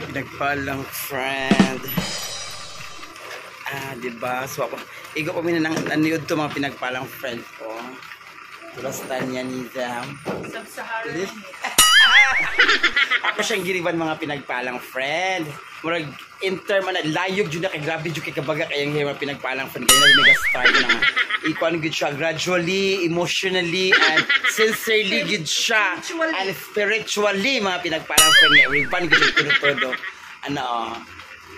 Mga pinagpalang friend. Diba? So ako, igo pa minanang naniod to mga pinagpalang friend ko. Tulas tanya ni Zam. Sub-Saharan. Ako siyang giriban mga pinagpalang friend. Murag in term na layog jud na kay grabe jud kay kabaga kayang mga pinagpalang friend kay na mega star na. Ikuan gud siya gradually, emotionally and sincerely gud siya and spiritually mga pinagpalang friend nga everyone gud todo. Ano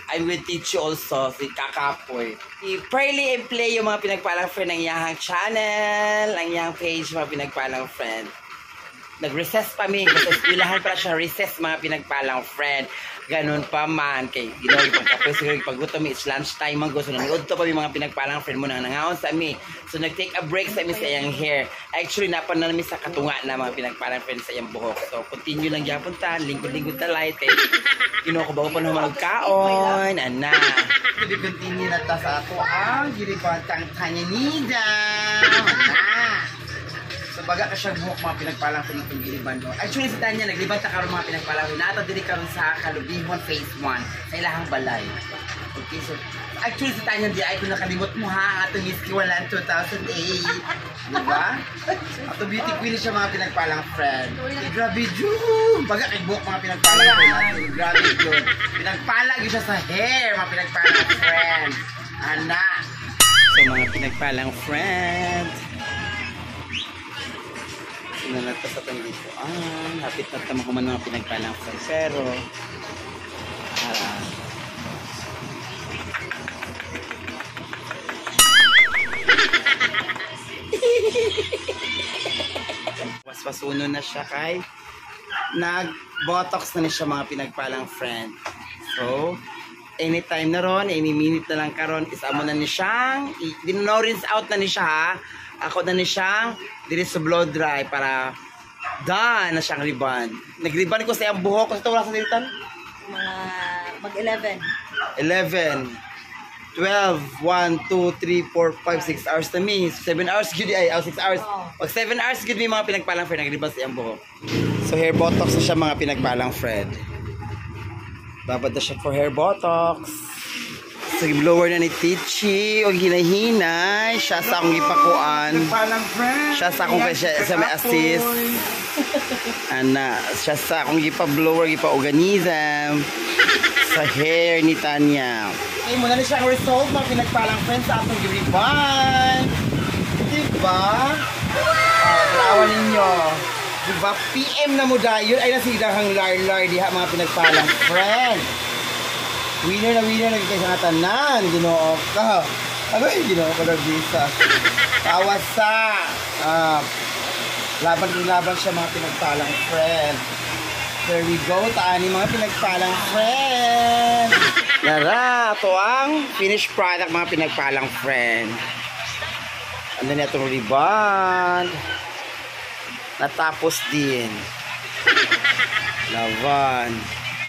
I will teach you also si Kakapoy. I-pray and play yung mga pinagpalang friend ng iyang channel, ang iyang page mga pinagpalang friend. Nag-recess pa mi, kasi eskwelahan pa siya recess mga pinagpalang friend. Ganun pa man, kay ginawag pagkapoy, siguro paggutom it's lunch time man gusto. Nanood to pa mi mga pinagpalang friend mo nang nangaon sa mi. So nag-take a break sa mi sa iyang hair. Actually, napan na mi sa katunga na mga pinagpalang friend sa iyang buhok. So continue lang yapon ta, lingkod-lingkod na light. Kay ginoo ko bago pa naman magkaon, ana. Hindi continue na ta sa ako ang giripantang kanyanida. So baga ka siya buhok mga pinagpalang friend itong giliban no. Actually si Tanya nagliban ta karon mga pinagpalang friend. Naata diri karon sa Kalubihon phase 1 sa ilahang balay. Okay, so actually si Tanya di ay kung nakalimot mo ha atong Miss Kiwalan 2008. Diba? Ato beauty queen siya mga pinagpalang friend. Grabe jud. Baga kay buhok mga pinagpalang friend. Grabe jud. Pinagpala gyud siya sa hair mga pinagpalang friend. Ana. So mga pinagpalang friend. Sinalata sa tanggipuan. Hapit na tama kuman mga pinagpalang friend. Pero, waspasuno na siya kay nag-botox na niya mga pinagpalang friend. So, anytime na ron, any minute na lang karon is amo na ni siyang rinse out na ni siya ha. Ako na ni siyang diri sa blow dry para done na siyang ribbon. Nag-ribbon ko sa iyang buhok. Kasi ito wala sa nilitan? Mag-11. 11 12 1, 2, 3, 4, 5, 6 hours na mi. 7 hours good ay 6 hours. Pag 7 hours good mi mga pinagpalang friend nag-ribbon sa iyang buhok. So hair botox na siya mga pinagpalang friend. Babad na siya for hair botox. So blower na ni Tichi o hinahinay. Siya sa akong ipakuan. Siya sa akong sa may assist. Ana, siya sa akong ipa-blower, ipa-organism sa hair ni Tanya. Okay, muna na siyang result mga pinagpalang friends sa atong giriban. Diba? Naawan ninyo. Diba? PM na mo dahil. Ay nasidahang lar-lar diha mga pinagpalang friends. Winner na kayo sa tanan. Ginoo ka. Ano yung ginoo ka na visa? Tawas sa laban siya mga pinagpalang friend. There we go. Taani mga pinagpalang friend. Yara, ito ang finished product mga pinagpalang friend. Ano na itong ribbon. Natapos din. Laban.